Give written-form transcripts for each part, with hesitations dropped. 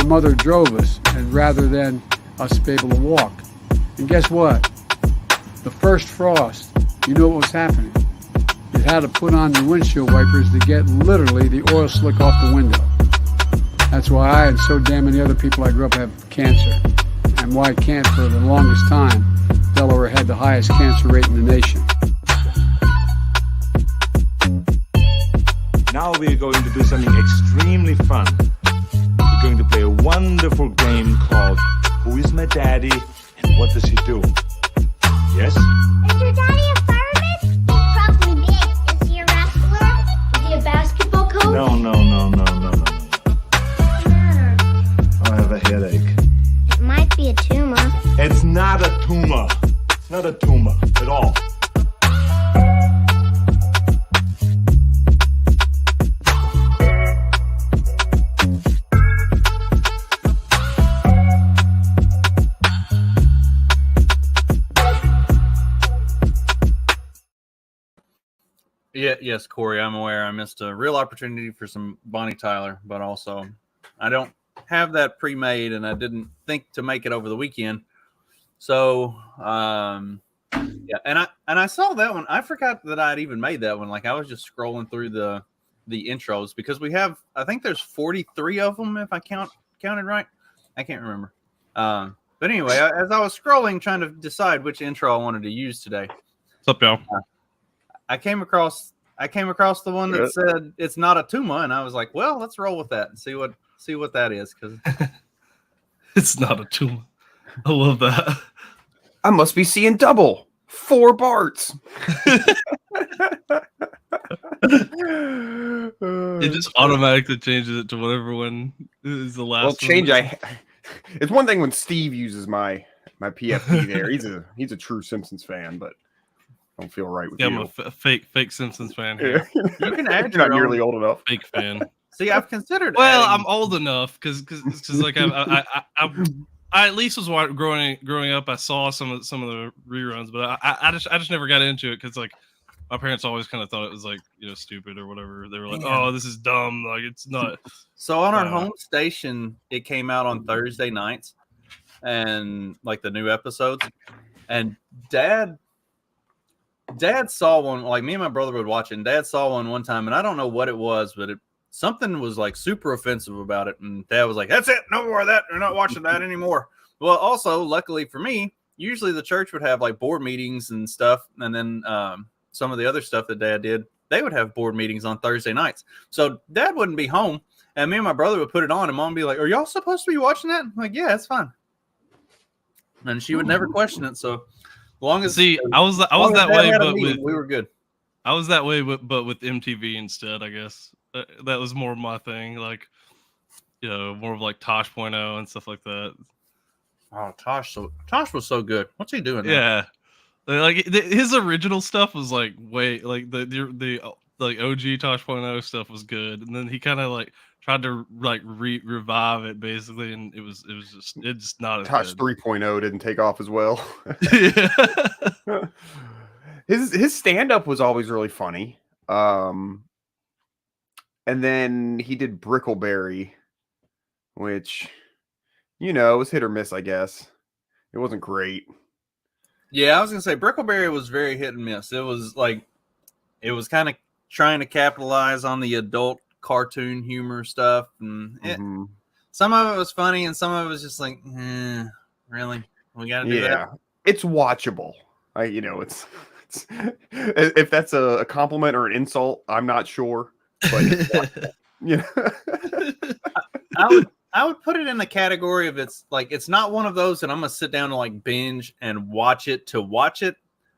my mother drove us, and rather than us be able to walk. And guess what? The first frost, you know what was happening? You had to put on your windshield wipers to get literally the oil slick off the window. That's why I and so damn many other people I grew up have cancer. And why can't, for the longest time, Delaware had the highest cancer rate in the nation. Now we're going to do something extremely fun. We're going to play a wonderful game called Who is My Daddy and What Does He Do? Yes? Is your daddy a fireman? Probably big. Is he a wrestler? Is he a basketball coach? No. What's the matter? I have a headache. It might be a tumor. It's not a tumor. It's not a tumor at all. Yeah, yes, Corey, I'm aware I missed a real opportunity for some Bonnie Tyler, but also I don't have that pre-made, and I didn't think to make it over the weekend. So, yeah, and I saw that one. I forgot that I'd even made that one. Like, I was just scrolling through the intros because we have, I think there's 43 of them if I counted right. I can't remember. But anyway, as I was scrolling trying to decide which intro I wanted to use today. What's up, y'all? I came across the one that said it's not a tumor, and I was like, well, let's roll with that and see what that is, because It's not a tumor. I love that. I must be seeing double. 4 Barts. It just automatically changes it to whatever one is the last. Well, change. one. It's one thing when Steve uses my PFP there. He's a true Simpsons fan, but I don't feel right with Yeah, you. I'm a fake Simpsons fan here. Yeah. you can add You're your not nearly own. old enough. Fake fan. See, I've considered. Well, adding- I'm old enough because like I at least was growing up. I saw some of the reruns, but I just never got into it because like my parents always kind of thought it was like stupid or whatever. They were like, Yeah. "Oh, this is dumb. Like it's not." So on our home station, it came out on Thursday nights, and like the new episodes. And Dad saw one. Like me and my brother would watch it, and Dad saw one time, and I don't know what it was, but something was like super offensive about it. And Dad was like, "That's it, no more of that. We're not watching that anymore." Well, also, luckily for me, usually the church would have like board meetings and stuff, and then some of the other stuff that Dad did, they would have board meetings on Thursday nights. So Dad wouldn't be home, and me and my brother would put it on, and Mom would be like, "Are y'all supposed to be watching that?" I'm like, "Yeah, it's fine." And she would never question it. So long as I was that way, but we were good. I was that way, but with MTV instead. I guess that was more my thing. Like more of like Tosh.0 and stuff like that. Oh, Tosh was so good. What's he doing now? Yeah, like his original stuff was like way like the like OG Tosh.0 stuff was good, and then he kind of like tried to like revive it basically, and it's just not as Tosh good. 3.0 didn't take off as well. Yeah. His stand-up was always really funny. And then he did Brickleberry, which was hit or miss, I guess. It wasn't great. Yeah, I was gonna say Brickleberry was very hit and miss. It was kind of trying to capitalize on the adult cartoon humor stuff, and some of it was funny, and some of it was just like, really, we gotta do that. It's watchable. It's if that's a compliment or an insult, I'm not sure. But I would put it in the category of it's not one of those that I'm gonna sit down and like binge and watch it to watch it.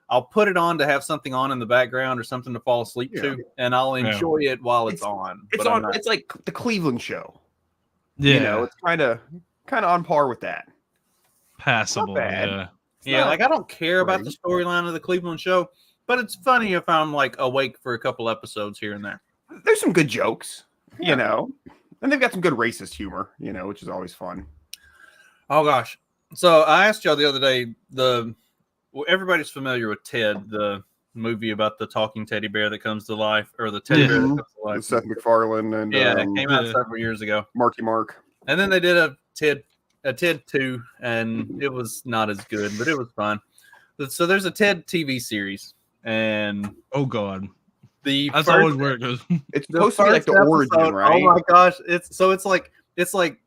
I'll put it on to have something on in the background or something to fall asleep to, and I'll enjoy it while it's on. It's on. It's like the Cleveland Show. Yeah, it's kind of on par with that. Passable. Yeah. Like I don't care about the storyline of the Cleveland Show, but it's funny if I'm like awake for a couple episodes here and there. There's some good jokes, and they've got some good racist humor, which is always fun. Oh gosh! So I asked y'all the other day. Everybody's familiar with Ted, the movie about the talking teddy bear that comes to life, or the teddy bear that comes to life. Seth MacFarlane and it came out several years ago. Marky Mark. And then they did a Ted 2, and it was not as good, but it was fun. So there's a Ted TV series, and Oh God, the that's first, always where it goes. It's the supposed to be like first the origin, episode, right? oh my gosh, it's like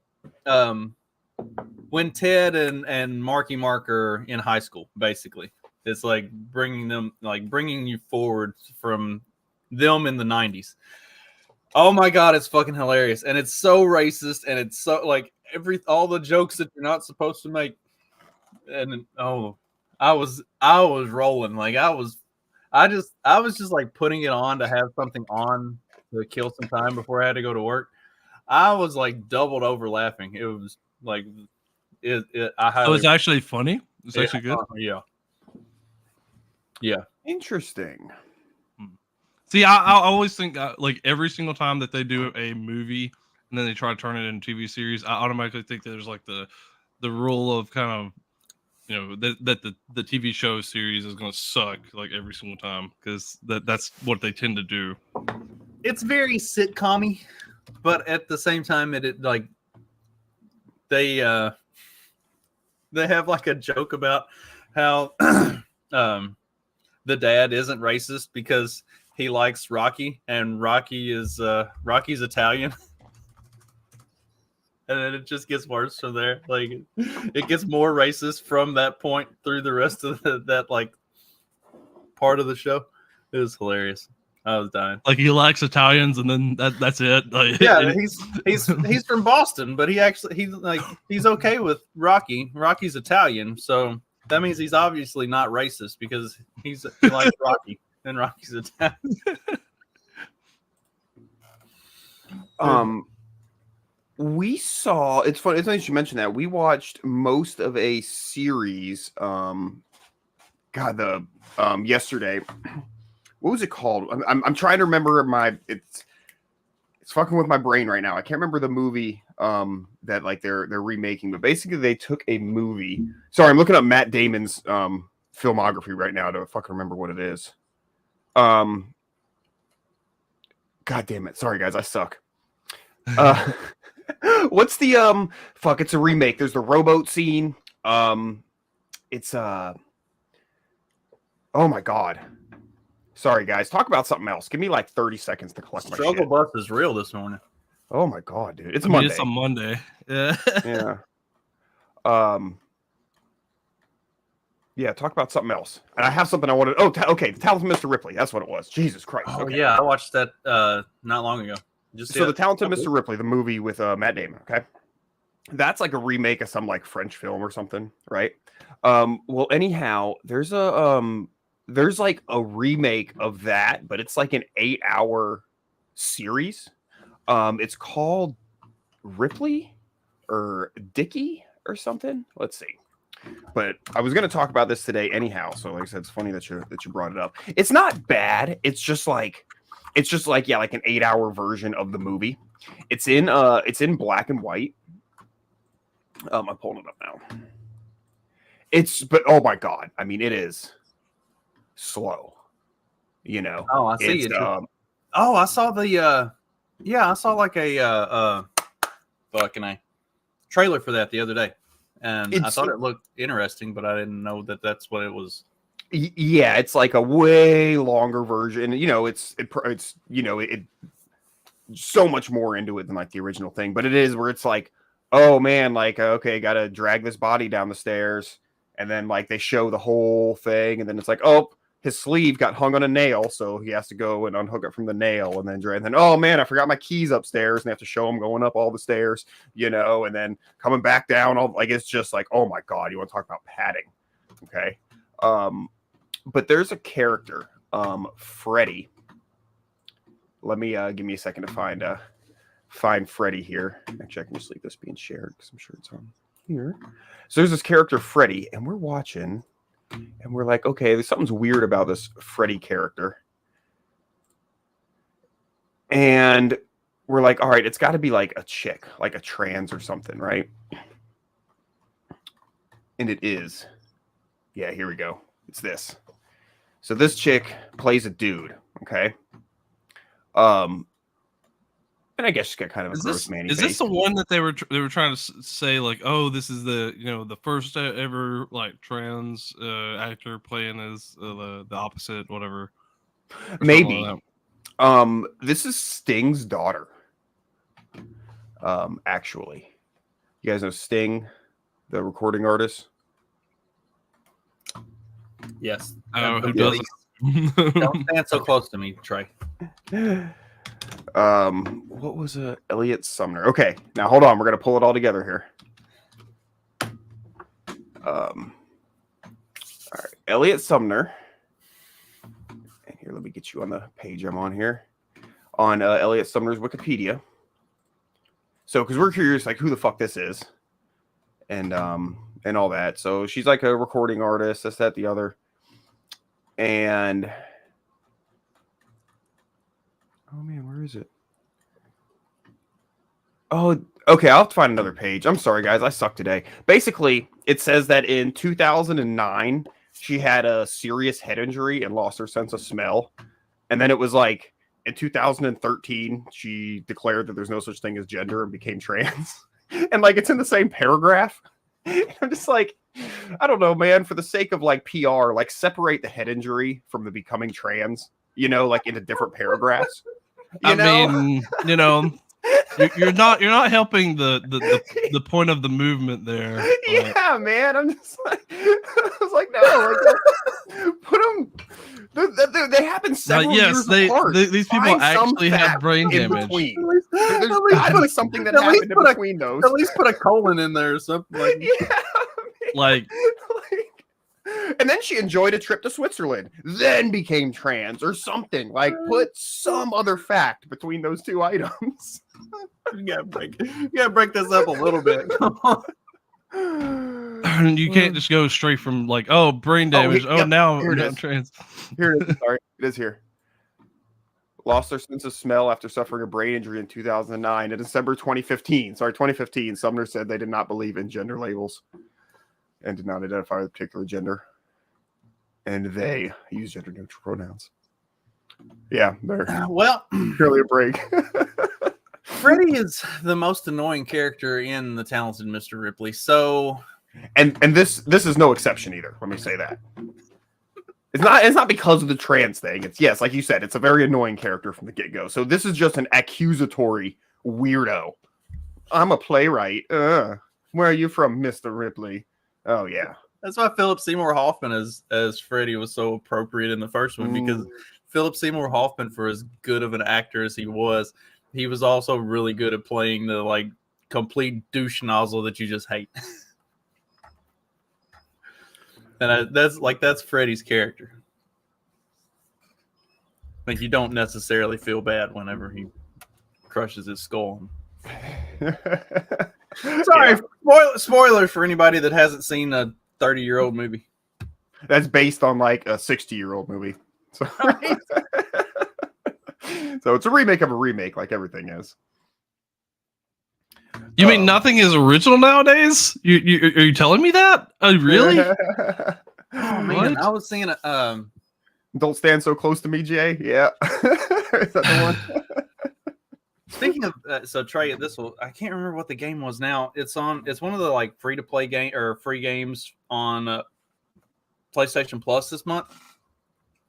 when Ted and Marky Mark are in high school, basically. It's like bringing you forward from them in the 90s. Oh my god, it's fucking hilarious, and it's so racist, and it's so like all the jokes that you're not supposed to make, and I was rolling, like I was just like putting it on to have something on to kill some time before I had to go to work. I was like doubled over laughing. It was like I So highly it's actually funny. It's yeah, actually good. yeah. Interesting. See, I always think like every single time that they do a movie and then they try to turn it into a TV series, I automatically think there's like the rule of kind of that the TV show series is going to suck like every single time because that's what they tend to do. It's very sitcom-y, but at the same time, it like they have like a joke about how the dad isn't racist because he likes Rocky, and Rocky's Italian. And then it just gets worse from there. Like it gets more racist from that point through the rest of that like part of the show. It was hilarious. I was dying. Like he likes Italians, and then that's it. Like, Yeah, he's from Boston, but he's okay with Rocky. Rocky's Italian, so that means he's obviously not racist because he likes Rocky and Rocky's Italian. We saw. It's funny. It's funny you should mention that. We watched most of a series. Yesterday. What was it called? I'm trying to remember it's fucking with my brain right now. I can't remember the movie that like they're remaking, but basically they took a movie. Sorry, I'm looking up Matt Damon's filmography right now to fucking remember what it is. God damn it. Sorry guys, I suck. What's the fuck, it's a remake. There's the rowboat scene. It's oh my god. Sorry, guys. Talk about something else. Give me like 30 seconds to collect my shit. Struggle bus is real this morning. Oh my god, dude! It's I mean, Monday. it's a Monday. Yeah. Yeah. Yeah. Talk about something else. And I have something I wanted. Oh, okay. The Talented Mr. Ripley. That's what it was. Jesus Christ. Oh okay. yeah, I watched that not long ago. So the Talented Mr. Ripley, the movie with Matt Damon. Okay. That's like a remake of some like French film or something, right? Well, anyhow, there's like a remake of that, but it's like an 8-hour series. It's called Ripley or Dickie or something. Let's see. But I was going to talk about this today anyhow. So like I said, it's funny that you brought it up. It's not bad. It's just like yeah, like an 8-hour version of the movie. It's in black and white. I'm pulling it up now. But oh my god, I mean, it is slow. You know. Oh, I see it. I saw the I saw like a trailer for that the other day, and I thought it looked interesting, but I didn't know that that's what it was. Yeah, it's like a way longer version. You know, it's so much more into it than like the original thing. But it is where it's like, oh man, like okay, got to drag this body down the stairs, and then like they show the whole thing, and then it's like, oh, his sleeve got hung on a nail, so he has to go and unhook it from the nail, and then oh man, I forgot my keys upstairs, and they have to show him going up all the stairs, you know, and then coming back down. All like it's just like, oh my god, you want to talk about padding? Okay, but there's a character, Freddy. Let me give me a second to find Freddy here. Actually, I can just leave this being shared because I'm sure it's on here. So there's this character Freddy, and we're watching. And we're like, okay, there's something's weird about this Freddy character. And we're like, all right, it's got to be like a chick, like a trans or something, right? And it is. Yeah, here we go. It's this. So this chick plays a dude, okay? And I guess she's got kind of a gross manny Is face. this the one that they were trying to say like, oh, this is the the first ever like trans actor playing as the opposite, whatever? Or something Maybe. like that. This is Sting's daughter. Actually, you guys know Sting, the recording artist. Yes. Oh, who Please, doesn't? don't stand so close to me, Trey. What was Elliot Sumner? Okay, now hold on, we're gonna pull it all together here. All right, Elliot Sumner. And here, let me get you on the page I'm on here. On Elliot Sumner's Wikipedia. So, because we're curious, like, who the fuck this is, and all that. So she's like a recording artist, this, that, the other, and oh man, where is it? Oh, okay, I'll have to find another page. I'm sorry, guys, I suck today. Basically, it says that in 2009 she had a serious head injury and lost her sense of smell, and then it was like in 2013 she declared that there's no such thing as gender and became trans. And like it's in the same paragraph. I'm just like, I don't know, man, for the sake of like PR, like separate the head injury from the becoming trans, like into different paragraphs. I mean, you're not helping the point of the movement there. But... Yeah, man, I'm just like, I was like, no, like, put them. They happen several years apart. These people actually have brain damage. There's got to be something that happened in between those. At least put a colon in there or something. Like, yeah, like, and then she enjoyed a trip to Switzerland, then became trans or something. Like, put some other fact between those two items. you gotta break this up a little bit. Come on. You can't just go straight from like, oh, brain damage. Now I'm trans. Here it is. Sorry, it is here. Lost their sense of smell after suffering a brain injury in 2009. In December 2015, Sumner said they did not believe in gender labels and did not identify with a particular gender. And they use gender neutral pronouns. Yeah, they're purely a break. Freddy is the most annoying character in The Talented Mr. Ripley. So, and this is no exception either. Let me say that. It's not because of the trans thing. It's, yes, like you said, it's a very annoying character from the get-go. So this is just an accusatory weirdo. I'm a playwright. Where are you from, Mr. Ripley? Oh yeah. That's why Philip Seymour Hoffman as Freddy was so appropriate in the first one, because Philip Seymour Hoffman, for as good of an actor as he was also really good at playing the like complete douche nozzle that you just hate. And that's Freddy's character. Like, you don't necessarily feel bad whenever he crushes his skull. Sorry, spoiler for anybody that hasn't seen a 30-year-old movie. That's based on like a 60-year-old movie. So, so it's a remake of a remake, like everything is. You mean nothing is original nowadays? Are you telling me that? Really? Oh man, I was seeing Don't Stand So Close to Me, Jay. Yeah. Is that the one? Speaking of, so Trey, I can't remember what the game was now. It's one of the like free to play game or free games on PlayStation Plus this month.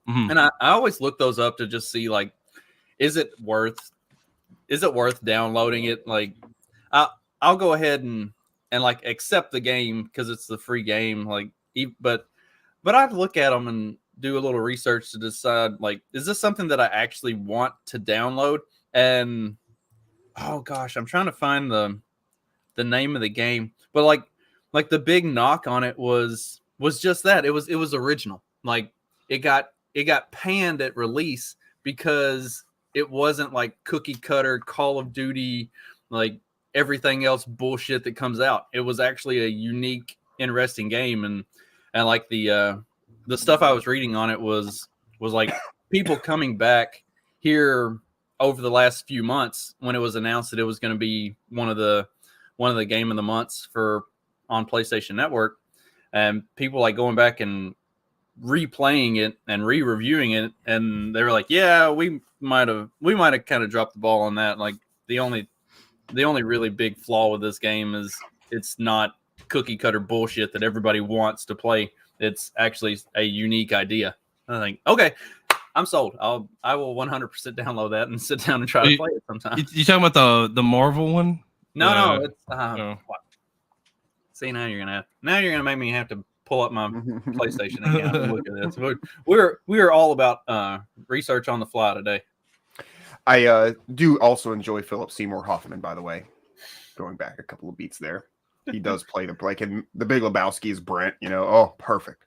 Mm-hmm. And I always look those up to just see like, is it worth downloading it? Like, I'll go ahead and like accept the game because it's the free game. Like, but I'd look at them and do a little research to decide like, is this something that I actually want to download? And oh gosh, I'm trying to find the name of the game, but like the big knock on it was just that it was original. Like it got panned at release because it wasn't like cookie cutter Call of Duty, like everything else bullshit that comes out. It was actually a unique, interesting game, and like the stuff I was reading on it was like people coming back here over the last few months when it was announced that it was going to be one of the game of the months on PlayStation Network, and people like going back and replaying it and re-reviewing it, and they were like, yeah, we might have kind of dropped the ball on that. Like, the only really big flaw with this game is it's not cookie cutter bullshit that everybody wants to play. It's actually a unique idea. I think, okay, I'm sold. I will 100% download that and sit down and try to play it sometime. You talking about the Marvel one? No, it's no. what? See, now you're gonna make me have to pull up my PlayStation again and look at this. We are all about research on the fly today. I do also enjoy Philip Seymour Hoffman, by the way. Going back a couple of beats there, he does play like in The Big Lebowski is Brent. Oh, perfect.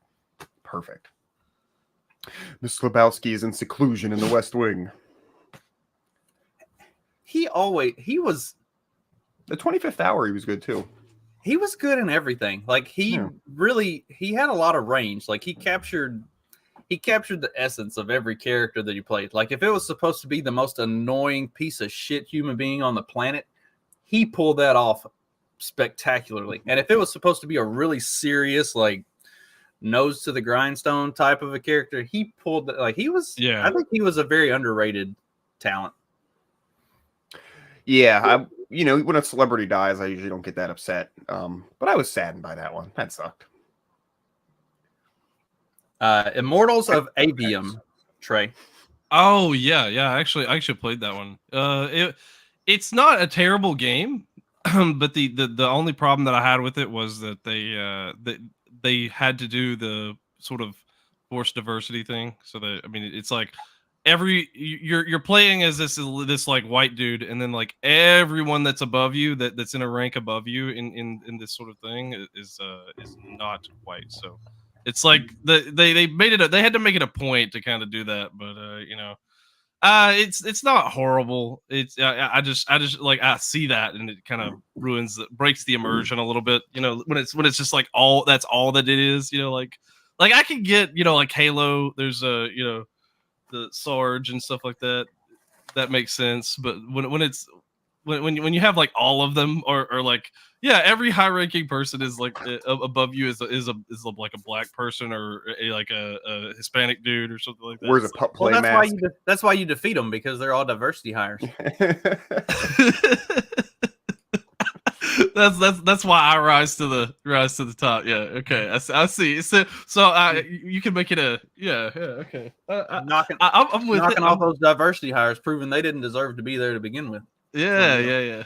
Miss Lebowski is in seclusion in the West Wing. He was The 25th Hour, he was good too. He was good in everything. Like he had a lot of range. Like he captured the essence of every character that he played. Like if it was supposed to be the most annoying piece of shit human being on the planet, he pulled that off spectacularly. And if it was supposed to be a really serious, like nose to the grindstone type of a character, he pulled that. Like he was. Yeah, I think he was a very underrated talent. Yeah, when a celebrity dies, I usually don't get that upset. But I was saddened by that one. That sucked. Immortals of Avium, Trey. Oh yeah. I actually played that one. It's not a terrible game, but the only problem that I had with it was that they had to do the sort of forced diversity thing. So that it's like you're playing as this like white dude, and then like everyone that's above you that's in a rank above you in this sort of thing is not white. So it's like they made it they had to make it a point to kind of do that, but it's not horrible. It's I just like I see that, and it kind of breaks the immersion a little bit. When it's just like that's all that it is. Like I can get like Halo. There's the Sarge and stuff like that. That makes sense. But when you have like all of them or like every high ranking person is like above you is like a black person or like a Hispanic dude or something like that. Where's a play mask? That's why you defeat them, because they're all diversity hires. That's why I rise to the top. Yeah, okay, I see. So you can make it okay. I'm with knocking off those diversity hires, proving they didn't deserve to be there to begin with. Yeah.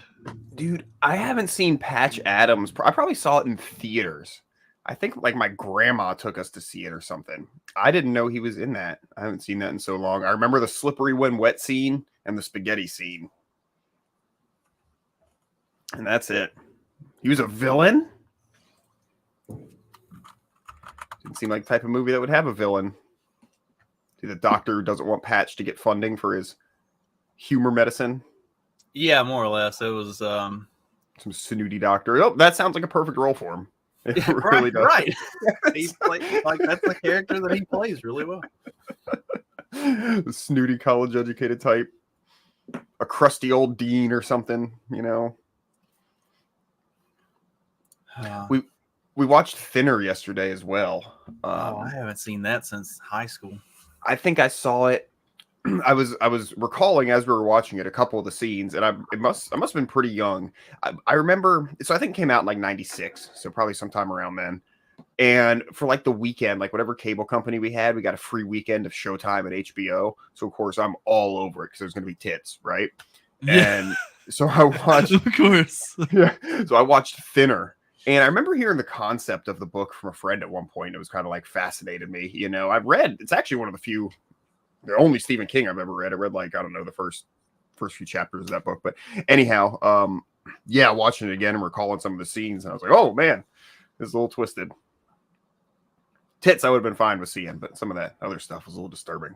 Dude, I haven't seen Patch Adams. I probably saw it in theaters. I think like my grandma took us to see it or something. I didn't know he was in that. I haven't seen that in so long. I remember the slippery when wet scene and the spaghetti scene. And that's it. He was a villain? Didn't seem like the type of movie that would have a villain. See, the doctor who doesn't want Patch to get funding for his humor medicine. Yeah, more or less. It was some snooty doctor. Oh, that sounds like a perfect role for him. It really does. Right. He plays like that's the character that he plays really well. The snooty college educated type. A crusty old dean or something, We watched Thinner yesterday as well. I haven't seen that since high school. I think I saw it. I was recalling as we were watching it a couple of the scenes, and I must have been pretty young. I remember, so I think it came out in like '96, so probably sometime around then. And for like the weekend, like whatever cable company we had, we got a free weekend of Showtime at HBO. So of course I'm all over it because there's gonna be tits, right? Yeah. And so I watched, of course. Yeah. So I watched Thinner. And I remember hearing the concept of the book from a friend at one point. It was kind of like fascinated me. I've read, it's actually one of the only Stephen King I've ever read. I read like, I don't know, the first few chapters of that book. But anyhow, watching it again and recalling some of the scenes. And I was like, oh man, this is a little twisted. Tits I would have been fine with seeing, but some of that other stuff was a little disturbing.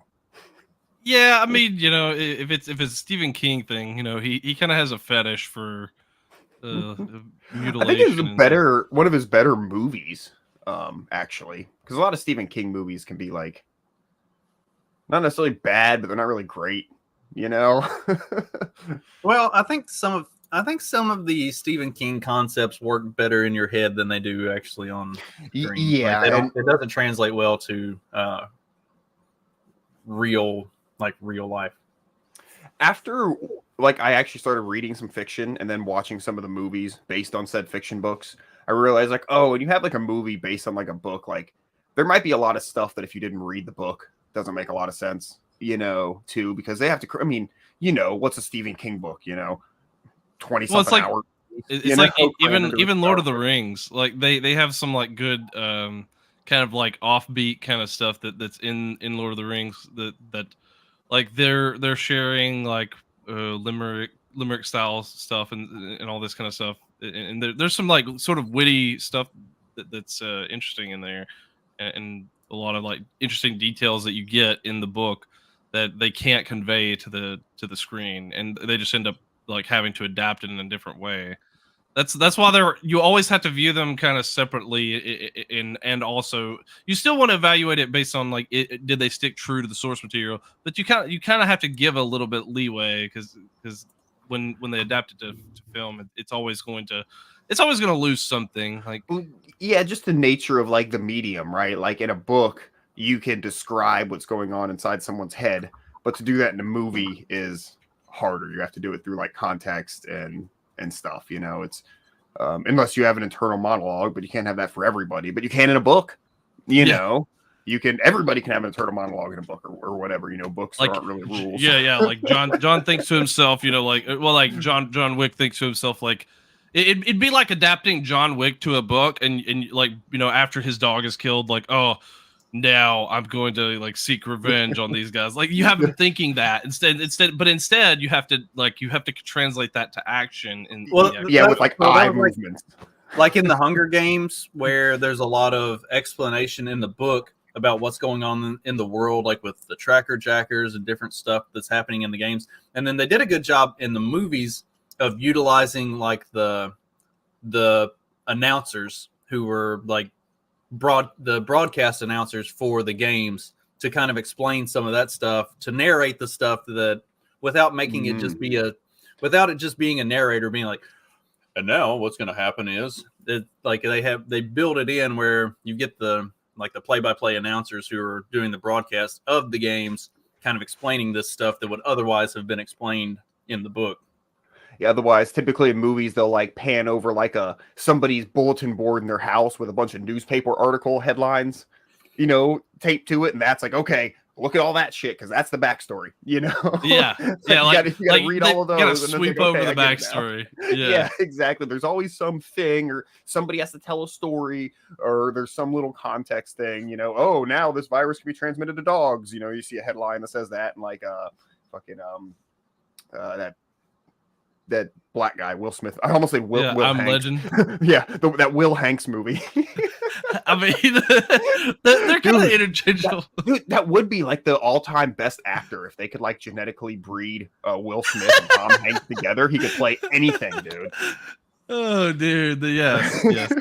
Yeah, if it's Stephen King thing, he kind of has a fetish for mutilation. I think it's one of his better movies, actually, because a lot of Stephen King movies can be like not necessarily bad, but they're not really great, Well, I think some of the Stephen King concepts work better in your head than they do actually on screen. Yeah, like it doesn't translate well to real life. After like I actually started reading some fiction and then watching some of the movies based on said fiction books, I realized like, oh, when you have like a movie based on like a book, like there might be a lot of stuff that if you didn't read the book doesn't make a lot of sense, too, because they have to. I mean, what's a Stephen King book? 20 Well, it's something like hours. it's like even Lord of the Rings, like they have some like good kind of like offbeat kind of stuff that's in Lord of the Rings that like they're sharing like limerick style stuff and all this kind of stuff, and there's some like sort of witty stuff that's interesting in there, and a lot of like interesting details that you get in the book that they can't convey to the screen, and they just end up like having to adapt it in a different way. That's why you always have to view them kind of separately, and also you still want to evaluate it based on like did they stick true to the source material, but you kind of have to give a little bit leeway because when they adapt it to film, it's always going to lose something. Like, yeah, just the nature of like the medium, right? Like in a book, you can describe what's going on inside someone's head, but to do that in a movie is harder. You have to do it through like context and stuff. It's unless you have an internal monologue, but you can't have that for everybody. But you can in a book. Everybody can have an internal monologue in a book or whatever. Books like, aren't really rules. Yeah. Like John thinks to himself, like John Wick thinks to himself, like it'd be like adapting John Wick to a book, and like after his dog is killed, like, oh, now I'm going to like seek revenge on these guys. Like you have him thinking that instead you have to translate that to action. And with like eye movements. Like in the Hunger Games, where there's a lot of explanation in the book about what's going on in the world, like with the tracker jackers and different stuff that's happening in the games. And then they did a good job in the movies of utilizing like the announcers who were like the broadcast announcers for the games to kind of explain some of that stuff, to narrate the stuff that without making it just be without it just being a narrator being like, and now what's going to happen is that like they build it in where you get the play-by-play announcers who are doing the broadcast of the games kind of explaining this stuff that would otherwise have been explained in the book. Yeah, otherwise, typically in movies, they'll like pan over like somebody's bulletin board in their house with a bunch of newspaper article headlines, taped to it. And that's like, okay, look at all that shit because that's the backstory, Yeah. You gotta read all of those. You gotta and sweep think, over okay, the backstory. Yeah, exactly. There's always something or somebody has to tell a story or there's some little context thing, oh, now this virus can be transmitted to dogs. You see a headline that says that and like that black guy, Will Smith. I almost said Will Hanks. Legend. Yeah, that Will Hanks movie. I mean, they're kind of interchangeable. Dude, that would be like the all-time best actor if they could like genetically breed Will Smith and Tom Hanks together. He could play anything, dude. Oh, dude. Yes.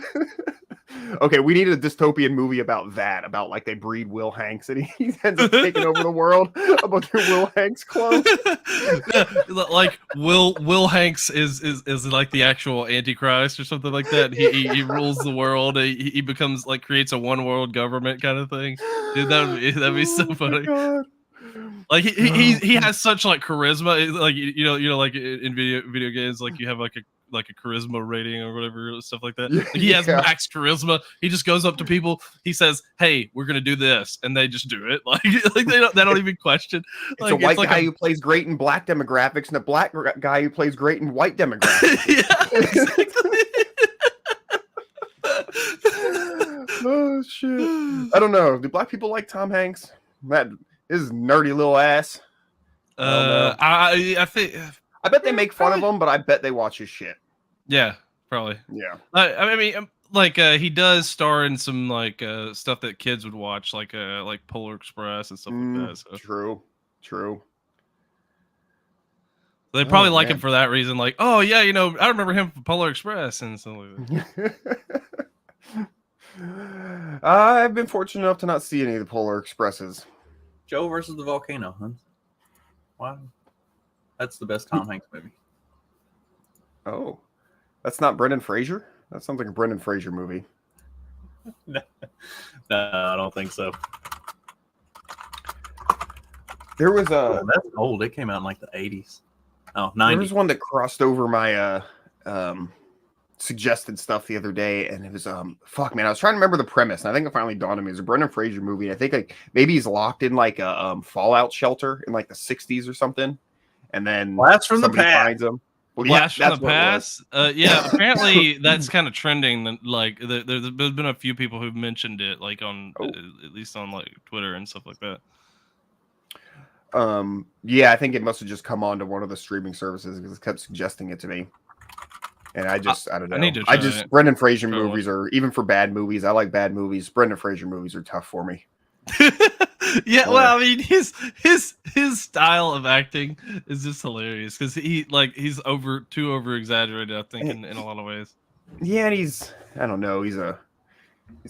Okay, we need a dystopian movie about like they breed Will Hanks and he ends up taking over the world. A bunch of Will Hanks clones. Like Will Hanks is like the actual Antichrist or something like that. He rules the world. He becomes like creates a one world government kind of thing. Dude, that'd be so funny. God. Like he has such like charisma. Like like in video games, like you have like a charisma rating or whatever, stuff like that. Like he has max charisma. He just goes up to people. He says, "Hey, we're gonna do this," and they just do it. Like they don't even question. It's a white guy who plays great in black demographics and a black guy who plays great in white demographics. Yeah, exactly. Oh shit! I don't know. Do black people like Tom Hanks? That is nerdy little ass. I think. I bet they make fun of him, but I bet they watch his shit. Yeah, probably. Yeah. I mean, like he does star in some like stuff that kids would watch, like Polar Express and stuff like that. So. True. They probably like him for that reason. Like, oh yeah, I remember him from Polar Express and stuff like that. I've been fortunate enough to not see any of the Polar Expresses. Joe versus the volcano, huh? Wow. That's the best Tom Hanks movie. Oh, that's not Brendan Fraser? That sounds like a Brendan Fraser movie. No, I don't think so. There was that's old. It came out in like the 80s. Oh, There 90. was one that crossed over my suggested stuff the other day, and it was fuck man, I was trying to remember the premise, and I think it finally dawned on me. It was a Brendan Fraser movie. I think like maybe he's locked in like a fallout shelter in like the 60s or something, and then Blast from the somebody past. finds him. Well, Blast from that's the what it was. past. Yeah, apparently that's kind of trending. Like there's been a few people who've mentioned it, like on at least on like Twitter and stuff like that. Yeah, I think it must have just come onto one of the streaming services because it kept suggesting it to me. And I don't know. I need to try it. Brendan Fraser Try movies are, even for bad movies, I like bad movies. Brendan Fraser movies are tough for me. Yeah, well, I mean, his style of acting is just hilarious because he's too over exaggerated, I think, in a lot of ways. Yeah, and I don't know, he's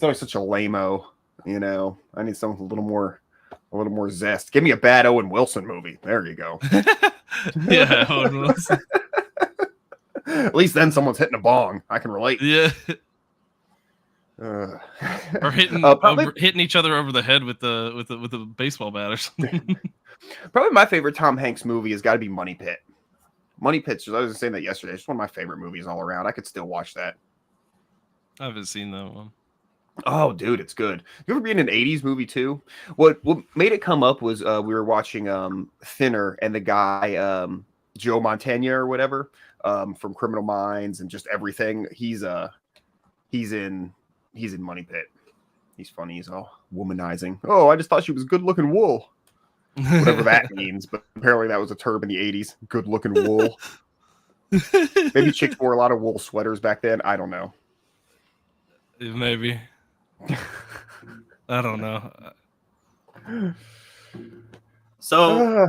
always such a lame-o, you know. I need something with a little more zest. Give me a bad Owen Wilson movie. There you go. Yeah, Owen Wilson. At least then someone's hitting a bong. I can relate. Yeah. Or hitting each other over the head with the baseball bat or something. Probably my favorite Tom Hanks movie has got to be Money Pit. Money Pit's, I was saying that yesterday. It's one of my favorite movies all around. I could still watch that. I haven't seen that one. Oh, dude, it's good. You ever been in an 80s movie too? What made it come up was we were watching Thinner, and the guy Joe Montana or whatever from Criminal Minds and just everything. He's in Money Pit. He's funny. He's all womanizing. Oh, I just thought she was good looking wool. Whatever that means, but apparently that was a term in the 80s. Good looking wool. Maybe chicks wore a lot of wool sweaters back then. I don't know. Maybe. I don't know. So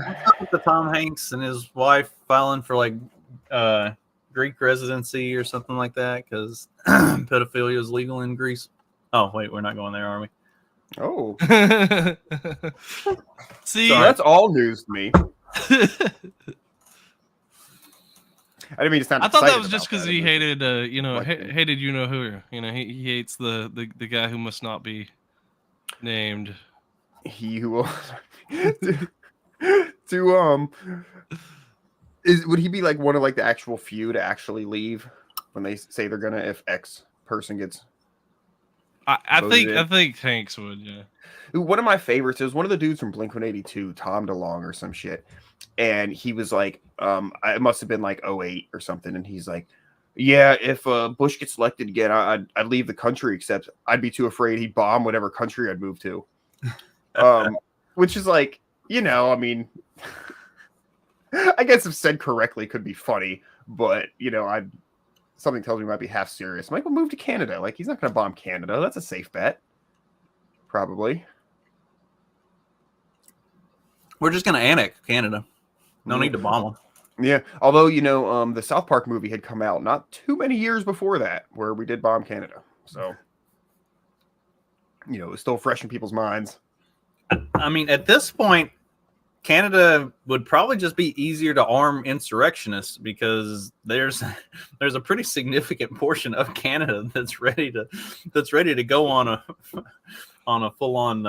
the Tom Hanks and his wife filing for like Greek residency or something like that because pedophilia is legal in Greece. Oh wait, we're not going there, are we? Oh. See, so that's all news to me. I didn't mean to sound. I thought that was just because he hated, hated you know who. You know, he hates the guy who must not be named. He who will would he be like one of like the actual few to actually leave when they say they're gonna if X person gets? I think Hanks would. Yeah. One of my favorites is one of the dudes from Blink-182, Tom DeLonge or some shit. And he was like, it must have been like 2008 or something. And he's like, yeah, if Bush gets elected again, I'd leave the country, except I'd be too afraid he'd bomb whatever country I'd move to. Which is like, you know, I mean, I guess if said correctly could be funny, but, you know, something tells me he might be half serious. Michael moved to Canada. Like, he's not going to bomb Canada. That's a safe bet. Probably. We're just going to annex Canada. No need to bomb them. Yeah. Although, you know, the South Park movie had come out not too many years before that, where we did bomb Canada. So, you know, it was still fresh in people's minds. I mean, at this point, Canada would probably just be easier to arm insurrectionists because there's a pretty significant portion of Canada that's ready to go on a full on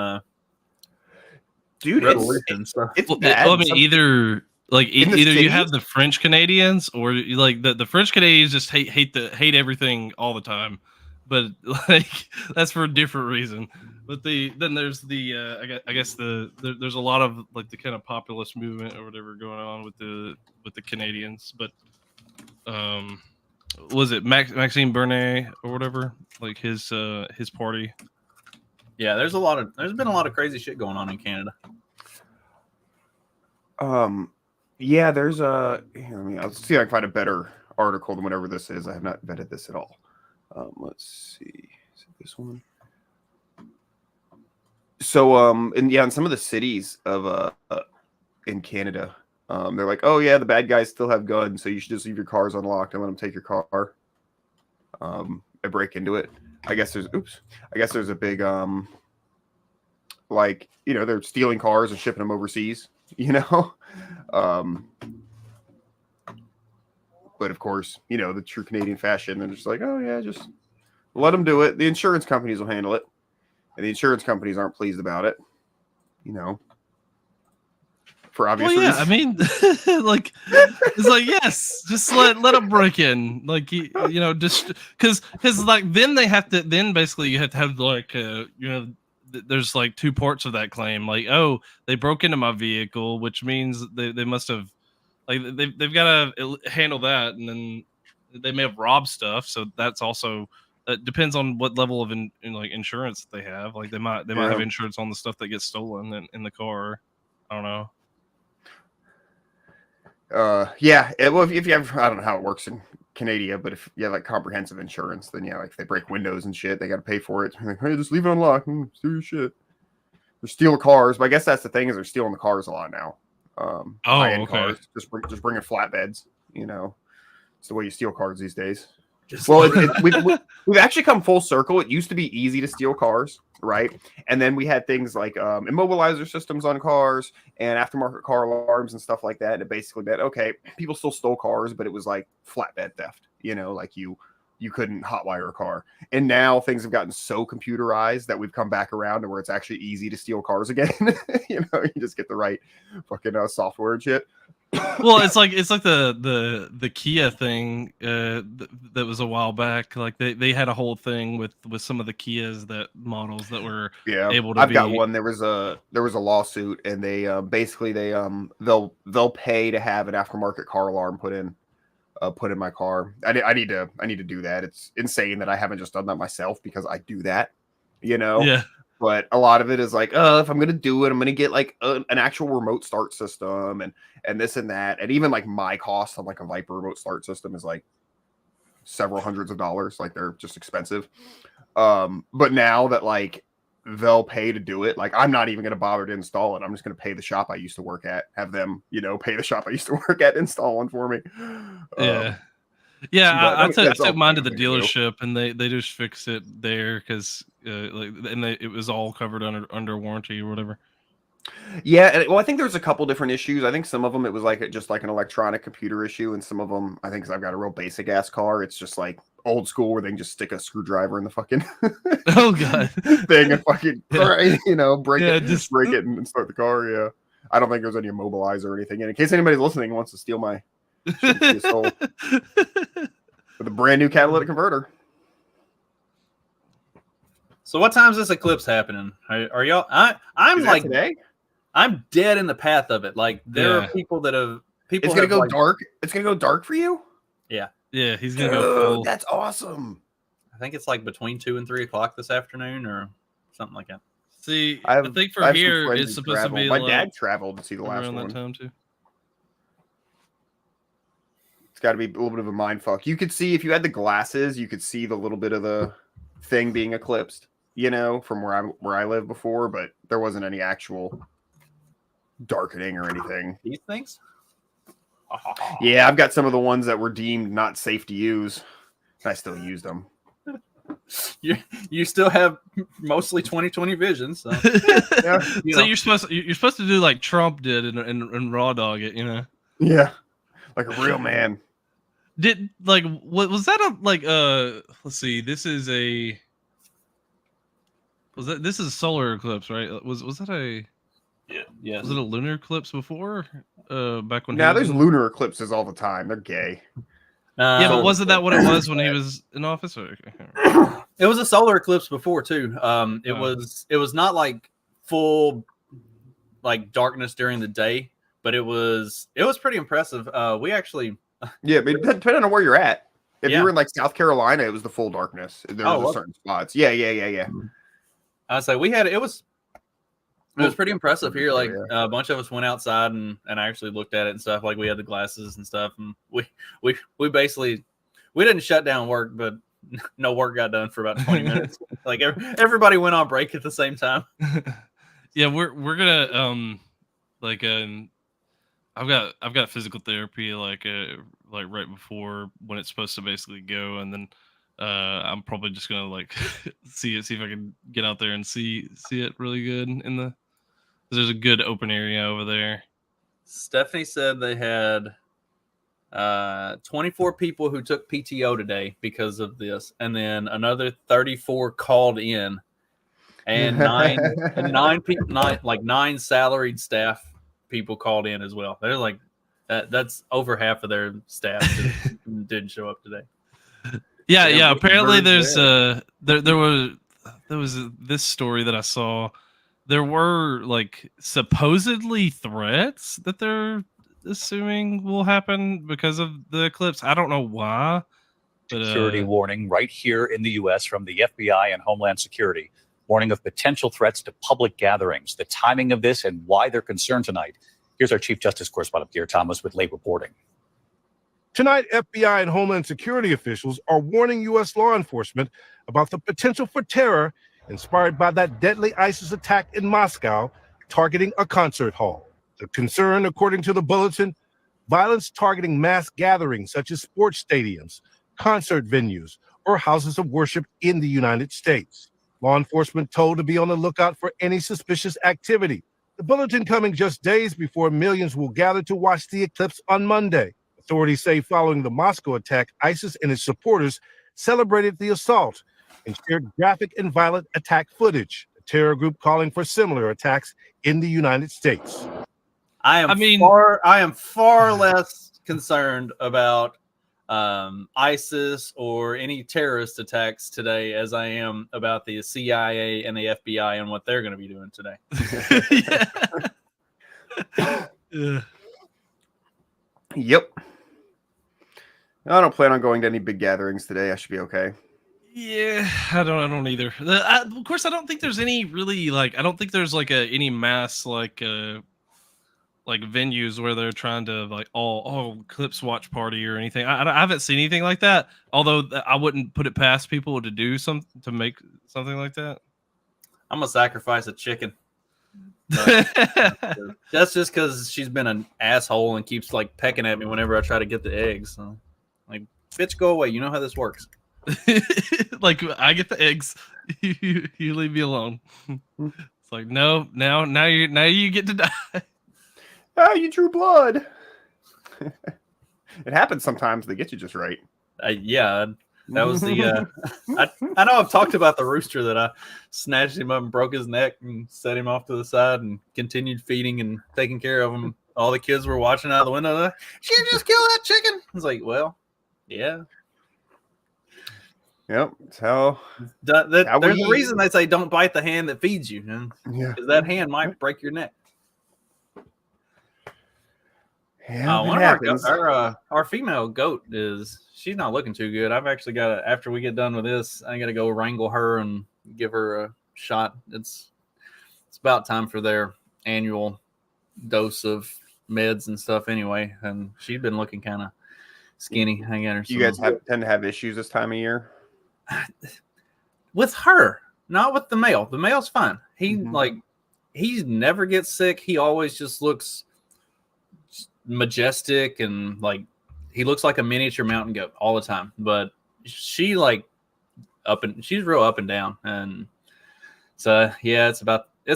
revolution. It's bad. I mean, either you have the French Canadians or like the French Canadians just hate everything all the time, but like that's for a different reason. But then there's the I guess there's a lot of like the kind of populist movement or whatever going on with the Canadians. But was it Maxime Bernier or whatever, like his party? Yeah, there's been a lot of crazy shit going on in Canada. Yeah, there's I'll see if I can find a better article than whatever this is. I have not vetted this at all. Let's see. Is it this one? So, in some of the cities of in Canada, they're like, oh yeah, the bad guys still have guns, so you should just leave your cars unlocked and let them take your car. And break into it. I guess there's a big like, you know, they're stealing cars and shipping them overseas, you know. But of course, you know, the true Canadian fashion, they're just like, oh yeah, just let them do it. The insurance companies will handle it. And the insurance companies aren't pleased about it, you know. for obvious Well, yeah, reasons. I mean, like, it's like, yes, just let them break in, like, just because like then they have to, then basically you have to have like, there's like two parts of that claim, like, oh, they broke into my vehicle, which means they must have, like, they've got to handle that, and then they may have robbed stuff, so that's also. It depends on what level of like insurance they have. Like they might have insurance on the stuff that gets stolen in the car. I don't know. Well, if you have, I don't know how it works in Canada, but if you have like comprehensive insurance, then yeah, like if they break windows and shit, they got to pay for it. Like, hey, just leave it unlocked, steal your shit. They're stealing cars, but I guess that's the thing is they're stealing the cars a lot now. High-end cars, just bringing flatbeds. It's the way you steal cars these days. Well, we've actually come full circle. It used to be easy to steal cars, right? And then we had things like immobilizer systems on cars and aftermarket car alarms and stuff like that. And it basically meant, okay, people still stole cars, but it was like flatbed theft, like you couldn't hotwire a car. And now things have gotten so computerized that we've come back around to where it's actually easy to steal cars again. You just get the right fucking software and shit. Well, it's like the Kia thing that was a while back. Like they had a whole thing with some of the Kias models that were able to. I've got one. There was a lawsuit, and they basically they'll pay to have an aftermarket car alarm put in my car. I need to do that. It's insane that I haven't just done that myself because I do that. Yeah. But a lot of it is like, if I'm going to do it, I'm going to get like an actual remote start system and this and that. And even like my cost on like a Viper remote start system is like several hundreds of dollars. Like they're just expensive. But now that like they'll pay to do it, like I'm not even going to bother to install it. I'm just going to pay the shop I used to work at, have them, pay the shop I used to work at, install one for me. Yeah. Yeah, I took mine to the dealership, and they just fixed it there because it was all covered under warranty or whatever. Yeah, well, I think there's a couple different issues. I think some of them it was like just like an electronic computer issue, and some of them I think because I've got a real basic ass car, it's just like old school where they can just stick a screwdriver in the fucking oh god thing and fucking break it and start the car. Yeah, I don't think there's any immobilizer or anything. And in case anybody's listening and wants to steal my soul with a brand new catalytic converter. So what time is this eclipse happening? Are y'all? I'm like today. I'm dead in the path of it. Like there are people that have people. It's gonna go dark. It's gonna go dark for you. Yeah. Yeah, he's gonna go full. That's awesome. I think it's like between 2 and 3 o'clock this afternoon or something like that. See, I think for here it's supposed to be. My dad traveled to see the last one. That time too. It's got to be a little bit of a mind fuck. You could see if you had the glasses, you could see the little bit of the thing being eclipsed, from where I lived before, but there wasn't any actual darkening or anything. These things? Yeah, I've got some of the ones that were deemed not safe to use. I still use them. You still have mostly 20/20 vision, so yeah. So you're supposed to do like Trump did and raw dog it, Yeah, like a real man. Did like what was that let's see, this is a solar eclipse, right? Was that a yeah. Was it a lunar eclipse before? Back when now there's lunar eclipses all the time. They're gay. Yeah, but wasn't that what it was when he was in office? It was a solar eclipse before too. It was not like full like darkness during the day, but it was pretty impressive. We actually but depending on where you're at. If you were in like South Carolina, it was the full darkness. There was certain spots. Yeah. I say we had it was pretty impressive here. Like a bunch of us went outside and I actually looked at it and stuff. Like we had the glasses and stuff, and we basically we didn't shut down work, but no work got done for about 20 minutes. Like everybody went on break at the same time. Yeah, we're gonna I've got physical therapy like right before when it's supposed to basically go, and then I'm probably just gonna like see if I can get out there and see it really good there's a good open area over there. Stephanie said they had 24 people who took PTO today because of this, and then another 34 called in, and nine salaried staff people called in as well. They're like, that's over half of their staff didn't show up today. Yeah. Apparently, birds there's there was this story that I saw. There were like supposedly threats that they're assuming will happen because of the eclipse. I don't know why. But, security warning right here in the U.S. from the FBI and Homeland Security, warning of potential threats to public gatherings. The timing of this and why they're concerned tonight. Here's our Chief Justice correspondent, Pierre Thomas, with late reporting. Tonight, FBI and Homeland Security officials are warning U.S. law enforcement about the potential for terror inspired by that deadly ISIS attack in Moscow, targeting a concert hall. The concern, according to the bulletin, violence targeting mass gatherings such as sports stadiums, concert venues, or houses of worship in the United States. Law enforcement told to be on the lookout for any suspicious activity. The bulletin coming just days before millions will gather to watch the eclipse on Monday. Authorities say following the Moscow attack, ISIS and its supporters celebrated the assault and shared graphic and violent attack footage. The terror group calling for similar attacks in the United States. I am far less concerned about ISIS or any terrorist attacks today as I am about the CIA and the FBI and what they're going to be doing today. Yep. I don't plan on going to any big gatherings today. I should be okay. Yeah, I don't either. Of course, I don't think there's any really I don't think there's any mass venues where they're trying to all Eclipse watch party or anything. I haven't seen anything like that. Although I wouldn't put it past people to do to make something like that. I'm gonna sacrifice a chicken. That's just because she's been an asshole and keeps pecking at me whenever I try to get the eggs. So, bitch, go away. You know how this works. I get the eggs, you leave me alone. It's no, now you get to die. Oh, you drew blood. It happens sometimes. They get you just right. Yeah, that was the. I know I've talked about the rooster that I snatched him up and broke his neck and set him off to the side and continued feeding and taking care of him. All the kids were watching out of the window. Like, she just killed that chicken. I was like, well, yeah. Yep. So there's a reason they say don't bite the hand that feeds you. Because that hand might break your neck. Yeah, our female goat she's not looking too good. I've actually got to, after we get done with this, I got to go wrangle her and give her a shot. It's about time for their annual dose of meds and stuff anyway. And she's been looking kind of skinny. I got her. You guys tend to have issues this time of year? With her, not with the male. The male's fine. He he never gets sick. He always just looks majestic and he looks like a miniature mountain goat all the time. But she she's real up and down. And so yeah, it's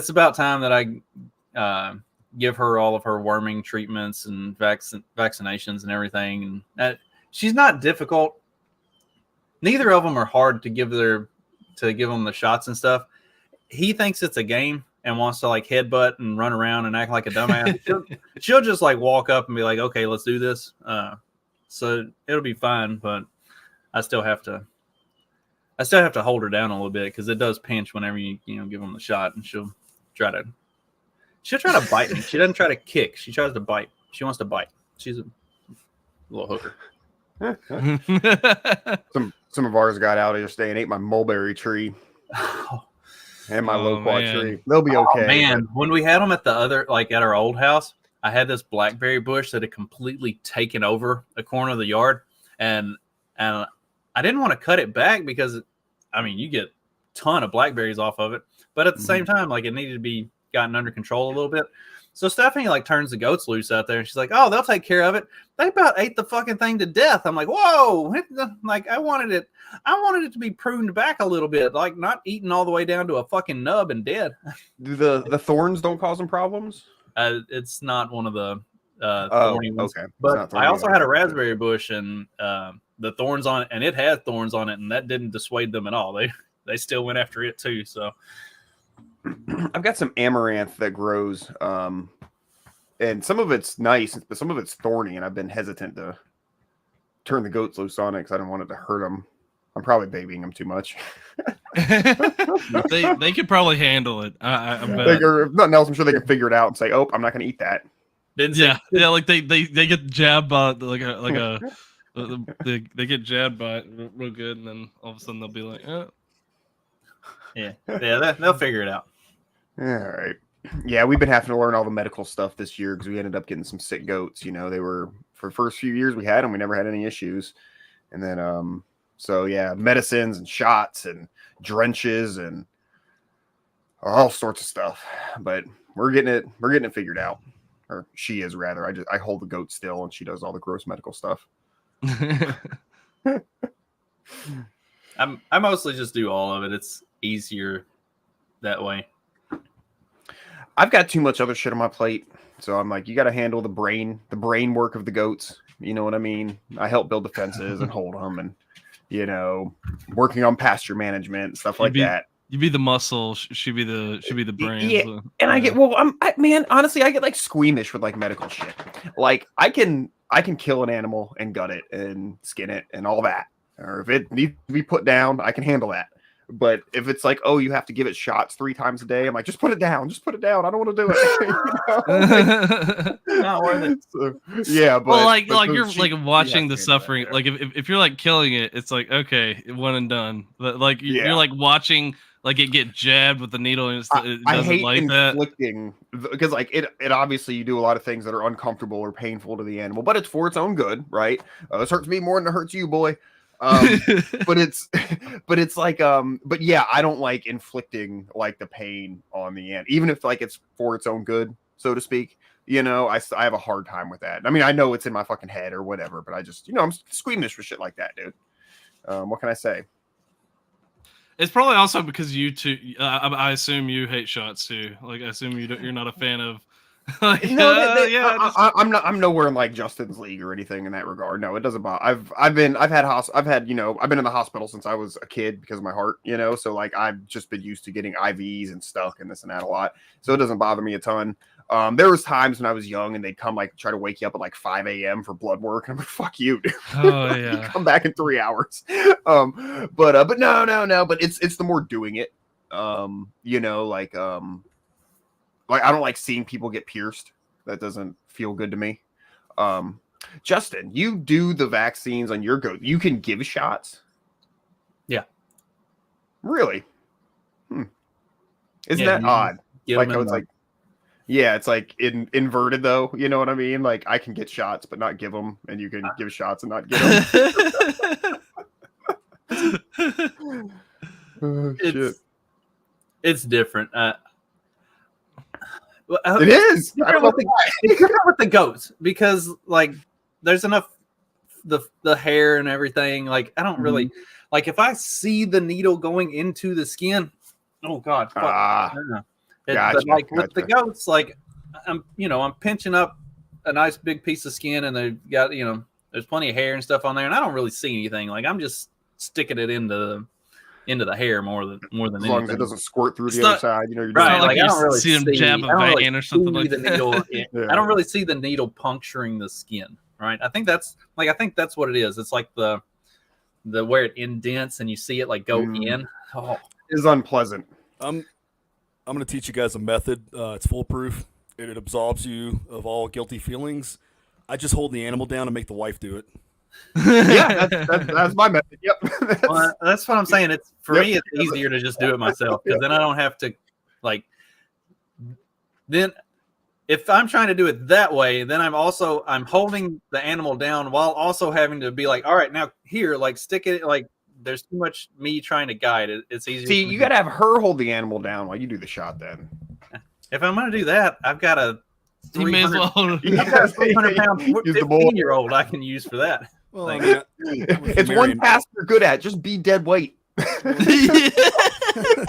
about time that I give her all of her worming treatments and vaccinations and everything. And she's not difficult. Neither of them are hard to give them the shots and stuff. He thinks it's a game and wants to headbutt and run around and act like a dumbass. she'll just walk up and be like, okay, let's do this. So it'll be fine, but I still have to hold her down a little bit because it does pinch whenever you give them the shot, and she'll try to bite me. She doesn't try to kick. She tries to bite. She wants to bite. She's a little hooker. Some of ours got out yesterday and ate my mulberry tree and my loquat tree. They'll be okay. Man, when we had them at the other, at our old house, I had this blackberry bush that had completely taken over a corner of the yard, and I didn't want to cut it back because, you get a ton of blackberries off of it, but at the same time, it needed to be gotten under control a little bit. So Stephanie turns the goats loose out there, and she's like, "Oh, they'll take care of it." They about ate the fucking thing to death. I'm like, "Whoa!" I wanted it to be pruned back a little bit, not eaten all the way down to a fucking nub and dead. Do the thorns don't cause them problems? It's not one of the thorny ones. Okay. But I also had a raspberry bush, and the thorns on it, and it had thorns on it, and that didn't dissuade them at all. They still went after it too. So. I've got some amaranth that grows and some of it's nice, but some of it's thorny, and I've been hesitant to turn the goats loose on it because I don't want it to hurt them. I'm probably babying them too much. They could probably handle it. I bet. If nothing else, I'm sure they can figure it out and say, "Oh, I'm not going to eat that." Yeah, like they get jabbed by they get jabbed by it real good, and then all of a sudden they'll be like, Yeah, they'll figure it out. All right. Yeah, we've been having to learn all the medical stuff this year because we ended up getting some sick goats. You know, they were for the first few years we had them, we never had any issues, and then so yeah, medicines and shots and drenches and all sorts of stuff. But we're getting it figured out, or she is rather. I hold the goat still, and she does all the gross medical stuff. I mostly just do all of it. It's easier that way. I've got too much other shit on my plate, so I'm like, you got to handle the brain work of the goats. You know what I mean? I help build the fences and hold them, and working on pasture management and stuff like that. You be the muscle, she be the brain. Yeah, so, and I get man, honestly, I get like squeamish with like medical shit. Like I can kill an animal and gut it and skin it and all that, or if it needs to be put down, I can handle that. But if it's like, oh, you have to give it shots 3 times a day, I'm like, just put it down. I don't want to do it. Not worth it. So, yeah, but well, you're like watching the suffering. Like if you're like killing it, it's like okay, one and done. But like you're like watching like it get jabbed with the needle, and it doesn't I hate like inflicting because like it obviously you do a lot of things that are uncomfortable or painful to the animal, but it's for its own good, right? This hurts me more than it hurts you, boy. But it's like but yeah, I don't like inflicting like the pain on the end, even if like it's for its own good, so to speak. You know, I have a hard time with that. I mean, I know it's in my fucking head or whatever, but I just, I'm squeamish for shit like that, dude. What can I say? It's probably also because you two. I assume you hate shots too. Like I assume you're not a fan of. Like, I'm nowhere in like Justin's league or anything in that regard. No, it doesn't bother. I've been in the hospital since I was a kid because of my heart, so like I've just been used to getting IVs and stuff and this and that a lot. So it doesn't bother me a ton. There was times when I was young and they'd come like try to wake you up at like 5 a.m. for blood work. And I'm like, fuck you, dude. Oh yeah. You come back in 3 hours. But no, but it's the more doing it. Like I don't like seeing people get pierced. That doesn't feel good to me. Justin, you do the vaccines on your goat. You can give shots. Yeah. Really? Isn't that odd? Like how it's like, yeah, it's like inverted though. You know what I mean? Like I can get shots, but not give them, and you can give shots and not get them. Oh, shit. It's different. It is. I don't know it's different with the goats because like there's enough the hair and everything. Like I don't really like if I see the needle going into the skin. Oh God! Gotcha, but like with the goats, like I'm pinching up a nice big piece of skin, and they've got there's plenty of hair and stuff on there, and I don't really see anything. Like I'm just sticking it into the hair more than as long as it doesn't squirt through the other side, you're right. Like I don't really see them jab a vein or something like that. I don't really see the needle puncturing the skin. Right. I think that's what it is. It's like the where it indents and you see it like go in. Oh, it's unpleasant. I'm going to teach you guys a method. It's foolproof. It absolves you of all guilty feelings. I just hold the animal down and make the wife do it. Yeah, that's my method. Yep. Well, that's what I'm saying. It's for me. It's easier to just do it myself because then I don't have to like. Then, if I'm trying to do it that way, then I'm holding the animal down while also having to be like, all right, now here, like stick it. Like there's too much me trying to guide it. It's easier. See, you got to have her hold the animal down while you do the shot. Then, if I'm going to do that, I've got a 300-pound 15-year-old I can use for that. Well, like, it's one task you're good at. Just be dead weight. That's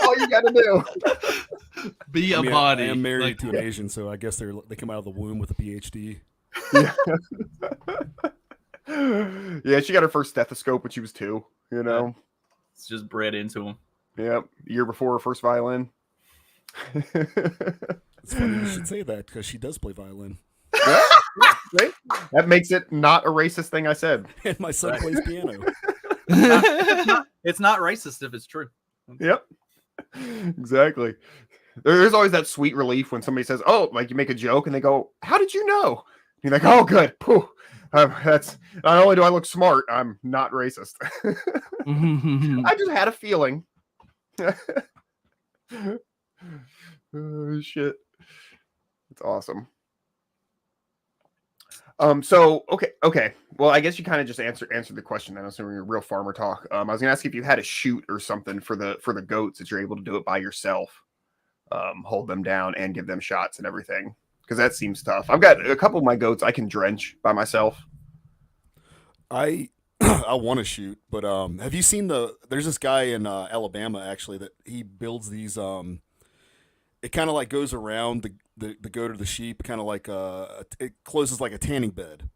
all you got to do. Be a body. I am married to an Asian, so I guess they come out of the womb with a PhD. Yeah, she got her first stethoscope when she was 2. It's just bred into them. Yep, the year before her first violin. It's funny you should say that because she does play violin. Yeah, see? That makes it not a racist thing I said. And my son plays piano. It's not racist if it's true. Yep. Exactly. There's always that sweet relief when somebody says, "Oh," like you make a joke and they go, "How did you know?" You're like, "Oh, good. Pooh. That's not only do I look smart, I'm not racist." I just had a feeling. Oh, shit. It's awesome. So okay. Well, I guess you kind of just answered the question then. I was doing a real farmer talk. I was gonna ask if you had a shoot or something for the goats that you're able to do it by yourself. Hold them down and give them shots and everything. Because that seems tough. I've got a couple of my goats I can drench by myself. I want to shoot, but have you seen there's this guy in Alabama actually that he builds these it kind of like goes around the goat or the sheep, kind of like it closes like a tanning bed,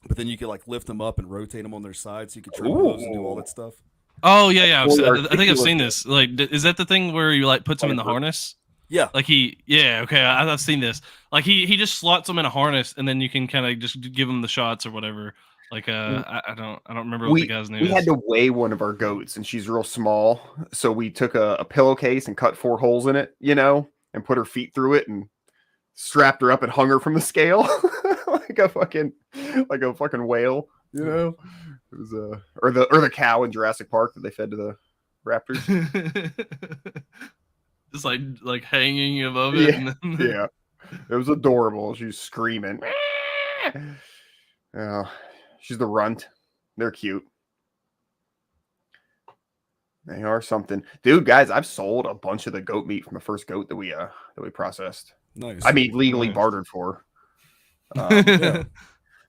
but then you can like lift them up and rotate them on their sides so you can trim those and do all that stuff. Oh yeah. Really I think I've seen this. Like, is that the thing where you like puts them in the harness? Yeah. Like okay, I've seen this. Like he just slots them in a harness, and then you can kind of just give them the shots or whatever. Like I don't remember what the guy's name is. We had to weigh one of our goats, and she's real small, so we took a pillowcase and cut 4 holes in it, and put her feet through it and strapped her up and hung her from the scale like a fucking whale, It was or the cow in Jurassic Park that they fed to the raptors. Just like hanging above it. Yeah, yeah. It was adorable. She was screaming. Oh, she's the runt. They're cute. They are something, dude. Guys, I've sold a bunch of the goat meat from the first goat that we processed. Nice. I mean, legally bartered for. Yeah.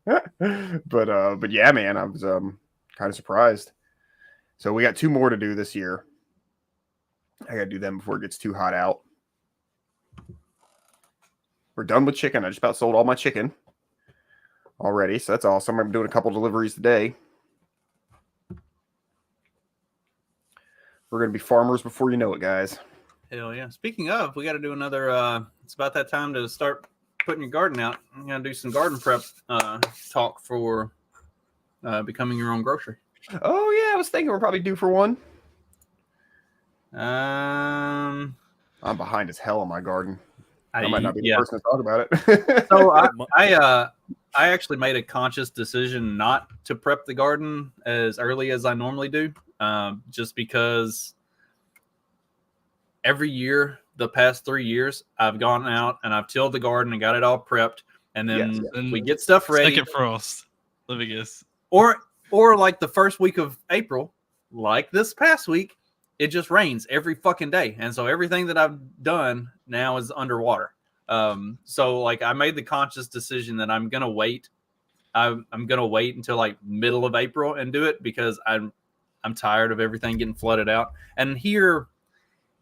But yeah, man, I was kind of surprised. So we got 2 more to do this year. I gotta do them before it gets too hot out. We're done with chicken. I just about sold all my chicken already, so that's awesome. I'm doing a couple deliveries today. We're gonna be farmers before you know it, guys. Hell yeah. Speaking of, we got to do another. It's about that time to start putting your garden out. I'm gonna do some garden prep talk for becoming your own grocery. Oh yeah, I was thinking we're probably due for one. Um, I'm behind as hell on my garden. I I might not be the yeah. person to talk about it. So I actually made a conscious decision not to prep the garden as early as I normally do, just because every year, the past 3 years, I've gone out and I've tilled the garden and got it all prepped, and then we get stuff ready. Second frost. Let me guess. Or like the first week of April, like this past week, it just rains every fucking day, and so everything that I've done now is underwater. So like I made the conscious decision that I'm gonna wait. I'm gonna wait until like middle of April and do it because I'm tired of everything getting flooded out. And here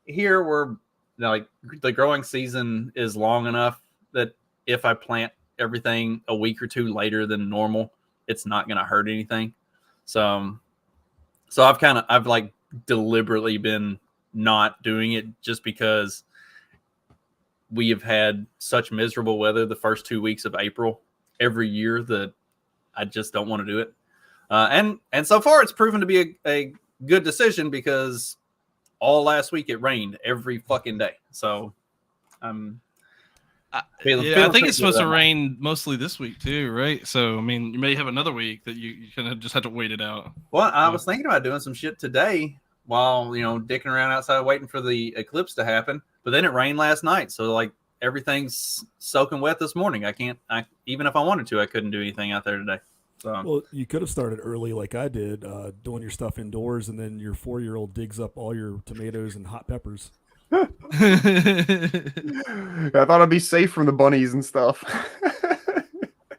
we're like the growing season is long enough that if I plant everything a week or 2 later than normal, it's not gonna hurt anything. So I've like deliberately been not doing it just because we have had such miserable weather the first 2 weeks of April every year that I just don't want to do it. And so far it's proven to be a good decision because all last week it rained every fucking day. So I think it's supposed to rain mostly this week too, right? So I mean, you may have another week that you kind of just have to wait it out. Well, I was thinking about doing some shit today while dicking around outside waiting for the eclipse to happen, but then it rained last night, so like everything's soaking wet this morning. I even if I wanted to, I couldn't do anything out there today. So Well, you could have started early like I did, doing your stuff indoors, and then your 4-year-old digs up all your tomatoes and hot peppers. I thought I'd be safe from the bunnies and stuff.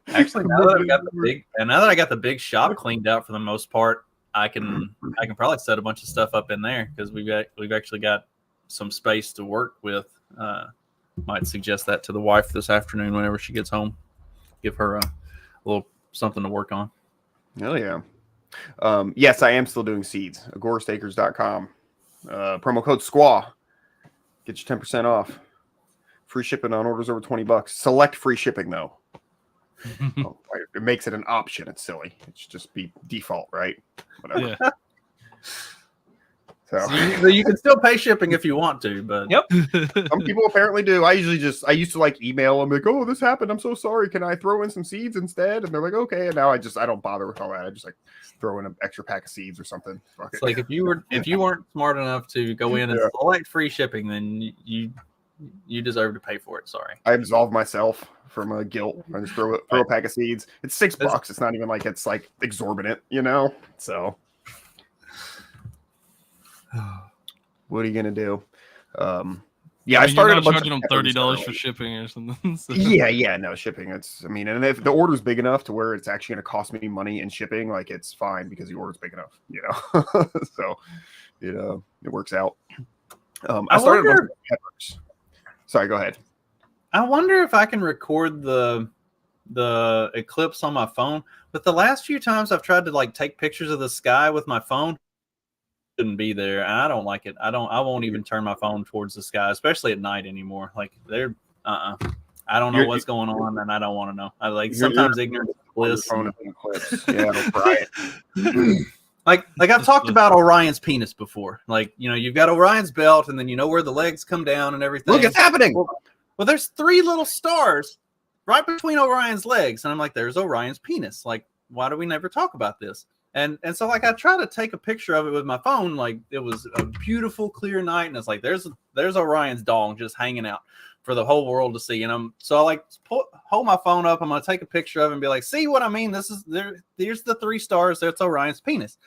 actually, now that I got the big shop cleaned out for the most part, I can probably set a bunch of stuff up in there because we've actually got some space to work with. Might suggest that to the wife this afternoon whenever she gets home. Give her a little something to work on. Hell yeah. Yes, I am still doing seeds. Agorastacres.com. Promo code SQUAW. Get you 10% off. Free shipping on orders over $20. Select free shipping though. Oh, it makes it an option. It's silly. It should just be default, right? Whatever. Yeah. So You can still pay shipping if you want to, but yep. Some people apparently do. I used to like email them like, oh, this happened. I'm so sorry. Can I throw in some seeds instead? And they're like, okay. And now I don't bother with all that. I just like throw in an extra pack of seeds or something. Fuck it's it. like if you weren't smart enough to go in and select free shipping, then you deserve to pay for it. Sorry. I absolve myself from guilt. I just throw a pack of seeds. It's $6. It's not even like it's like exorbitant, you know? So what are you gonna do? Yeah, I started you're not charging them $30 for shipping or something. So. Yeah, no shipping. And if the order's big enough to where it's actually gonna cost me money in shipping, like it's fine because the order's big enough, you know. So it works out. I started a bunch of peppers. Sorry, go ahead. I wonder if I can record the eclipse on my phone. But the last few times I've tried to like take pictures of the sky with my phone, shouldn't be there, and I don't like it. I won't even turn my phone towards the sky, especially at night anymore. Like I don't know what's going on, and I don't want to know. I like sometimes ignorance is bliss. Phone eclipse. Yeah, try it. Like I've talked about Orion's penis before. Like, you know, you've got Orion's belt, and then you know where the legs come down and everything. Look, it's happening. Well, there's 3 little stars right between Orion's legs, and I'm like, there's Orion's penis. Like, why do we never talk about this? And so like I tried to take a picture of it with my phone. Like it was a beautiful, clear night, and it's like there's Orion's dong just hanging out for the whole world to see. And I like hold my phone up. I'm gonna take a picture of it and be like, see what I mean? There's the 3 stars. That's Orion's penis.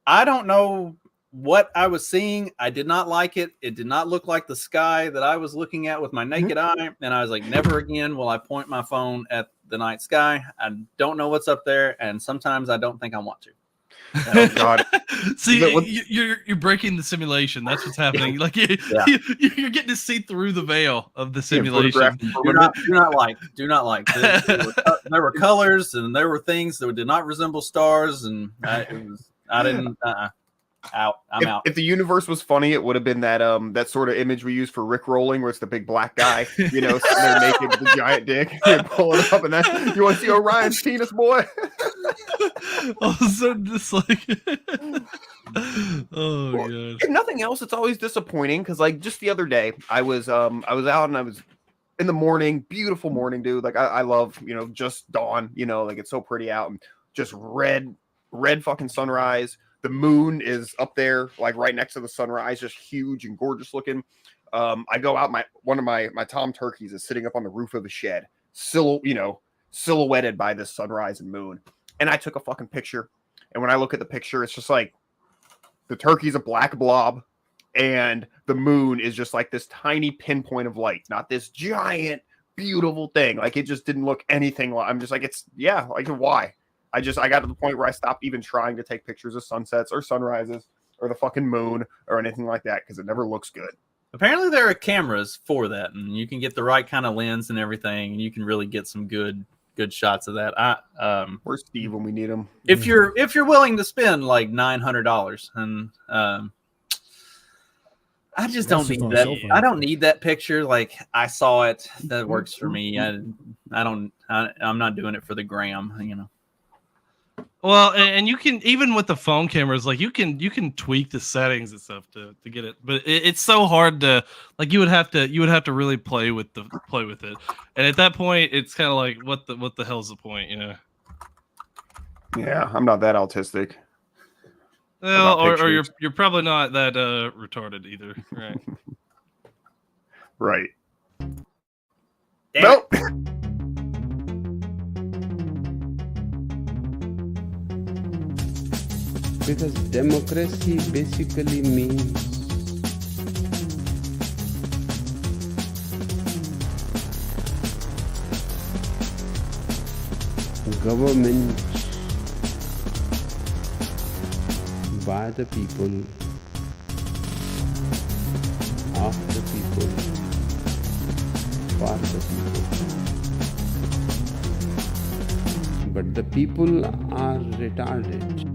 I don't know what I was seeing. I did not like it. It did not look like the sky that I was looking at with my naked eye. And I was like, never again will I point my phone at the night sky. I don't know what's up there, and sometimes I don't think I want to. Oh God! See, you're breaking the simulation. That's what's happening. Like you're getting to see through the veil of the simulation. Do not like. There were colors, and there were things that did not resemble stars, and I didn't. Out. I'm out. If the universe was funny, it would have been that sort of image we use for Rick rolling, where it's the big black guy, you know, sitting there naked with a giant dick, and pull it up, and then you want to see Orion's penis, boy. Also, just like, oh my gosh. If nothing else, it's always disappointing because, like, just the other day, I was out and I was in the morning, beautiful morning, dude. Like, I love, you know, just dawn, you know, like it's so pretty out, and just red fucking sunrise. The moon is up there, like right next to the sunrise, just huge and gorgeous looking. I go out, one of my tom turkeys is sitting up on the roof of the shed, silhouetted by this sunrise and moon. And I took a fucking picture. And when I look at the picture, it's just like the turkey's a black blob, and the moon is just like this tiny pinpoint of light, not this giant, beautiful thing. Like it just didn't look anything like. I'm just like, why? I got to the point where I stopped even trying to take pictures of sunsets or sunrises or the fucking moon or anything like that because it never looks good. Apparently there are cameras for that, and you can get the right kind of lens and everything, and you can really get some good shots of that. Where's Steve when we need him? If you're willing to spend like $900, and I just don't need that. I don't need that picture. Like I saw it, that works for me. I'm not doing it for the gram, you know. Well, and you can, even with the phone cameras, like you can tweak the settings and stuff to get it, but it's so hard to, like, you would have to really play with it, and at that point, it's kind of like what the hell's the point, you know? Yeah, I'm not that autistic. Well, or you're probably not that retarded either, right? Right. Nope. Because democracy basically means government by the people, of the people, for the people. But the people are retarded.